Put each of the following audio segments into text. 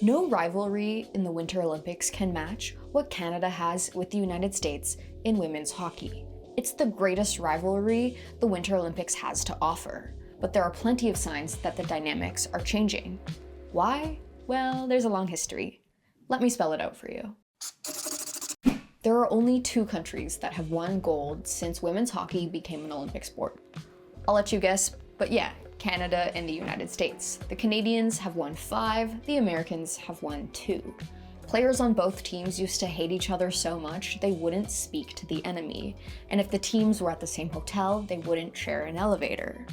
No rivalry in the Winter Olympics can match what Canada has with the United States in women's hockey. It's the greatest rivalry the Winter Olympics has to offer, but there are plenty of signs that the dynamics are changing. Why? Well, there's a long history. Let me spell it out for you. There are only 2 countries that have won gold since women's hockey became an Olympic sport. I'll let you guess, but yeah, Canada and the United States. The Canadians have won 5, the Americans have won 2. Players on both teams used to hate each other so much they wouldn't speak to the enemy, and if the teams were at the same hotel, they wouldn't share an elevator.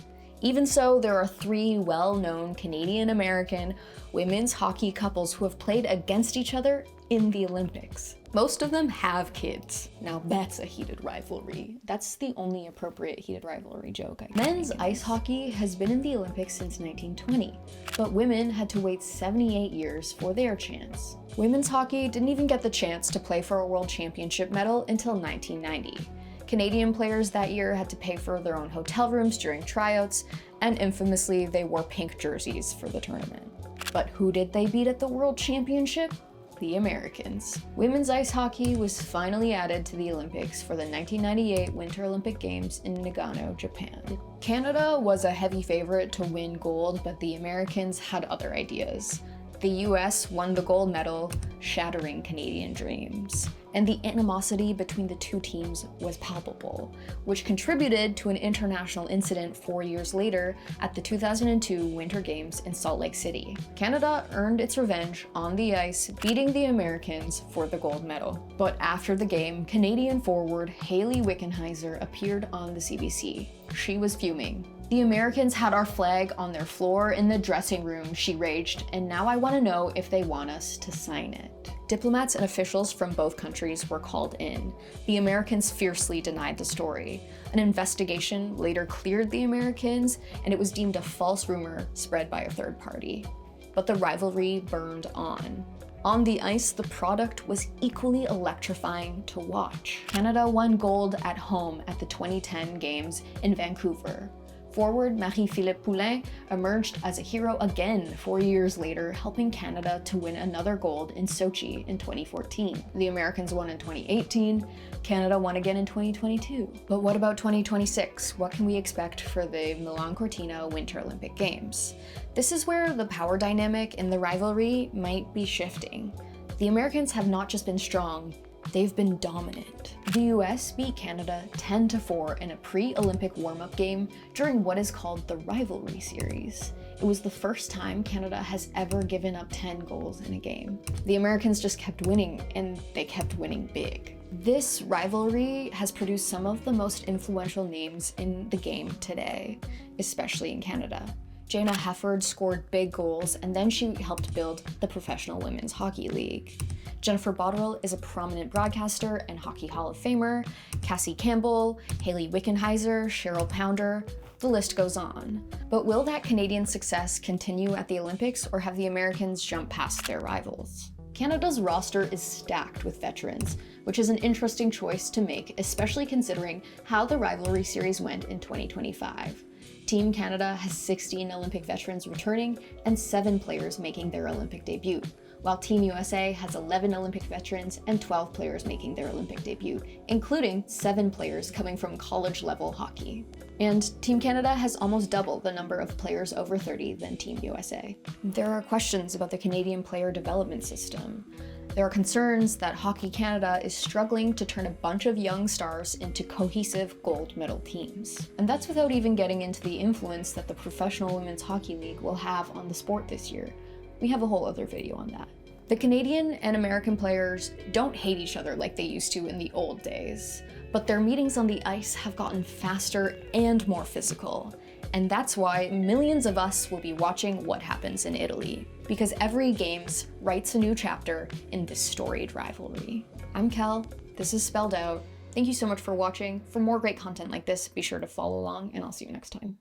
Even so, there are 3 well-known Canadian-American women's hockey couples who have played against each other in the Olympics. Most of them have kids. Now that's a heated rivalry. That's the only appropriate heated rivalry joke. Men's ice hockey has been in the Olympics since 1920, but women had to wait 78 years for their chance. Women's hockey didn't even get the chance to play for a world championship medal until 1990. Canadian players that year had to pay for their own hotel rooms during tryouts, and infamously, they wore pink jerseys for the tournament. But who did they beat at the World Championship? The Americans. Women's ice hockey was finally added to the Olympics for the 1998 Winter Olympic Games in Nagano, Japan. Canada was a heavy favorite to win gold, but the Americans had other ideas. The US won the gold medal, shattering Canadian dreams. And the animosity between the 2 teams was palpable, which contributed to an international incident 4 years later at the 2002 Winter Games in Salt Lake City. Canada earned its revenge on the ice, beating the Americans for the gold medal. But after the game, Canadian forward Hayley Wickenheiser appeared on the CBC. She was fuming. "The Americans had our flag on their floor in the dressing room," she raged, "and now I want to know if they want us to sign it." Diplomats and officials from both countries were called in. The Americans fiercely denied the story. An investigation later cleared the Americans, and it was deemed a false rumor spread by a third party. But the rivalry burned on. On the ice, the product was equally electrifying to watch. Canada won gold at home at the 2010 Games in Vancouver. Forward Marie-Philippe Poulin emerged as a hero again 4 years later, helping Canada to win another gold in Sochi in 2014. The Americans won in 2018, Canada won again in 2022. But what about 2026? What can we expect for the Milan-Cortina Winter Olympic Games? This is where the power dynamic in the rivalry might be shifting. The Americans have not just been strong, they've been dominant. The US beat Canada 10-4 in a pre-Olympic warm-up game during what is called the rivalry series. It was the first time Canada has ever given up 10 goals in a game. The Americans just kept winning, and they kept winning big. This rivalry has produced some of the most influential names in the game today, especially in Canada. Jana Hefford scored big goals, and then she helped build the Professional Women's Hockey League. Jennifer Botterill is a prominent broadcaster and Hockey Hall of Famer. Cassie Campbell, Hayley Wickenheiser, Cheryl Pounder, the list goes on. But will that Canadian success continue at the Olympics, or have the Americans jumped past their rivals? Canada's roster is stacked with veterans, which is an interesting choice to make, especially considering how the rivalry series went in 2025. Team Canada has 16 Olympic veterans returning and 7 players making their Olympic debut, while Team USA has 11 Olympic veterans and 12 players making their Olympic debut, including 7 players coming from college-level hockey. And Team Canada has almost double the number of players over 30 than Team USA. There are questions about the Canadian player development system. There are concerns that Hockey Canada is struggling to turn a bunch of young stars into cohesive gold medal teams. And that's without even getting into the influence that the Professional Women's Hockey League will have on the sport this year. We have a whole other video on that. The Canadian and American players don't hate each other like they used to in the old days, but their meetings on the ice have gotten faster and more physical. And that's why millions of us will be watching what happens in Italy, because every Games writes a new chapter in this storied rivalry. I'm Kel, this is Spelled Out. Thank you so much for watching. For more great content like this, be sure to follow along, and I'll see you next time.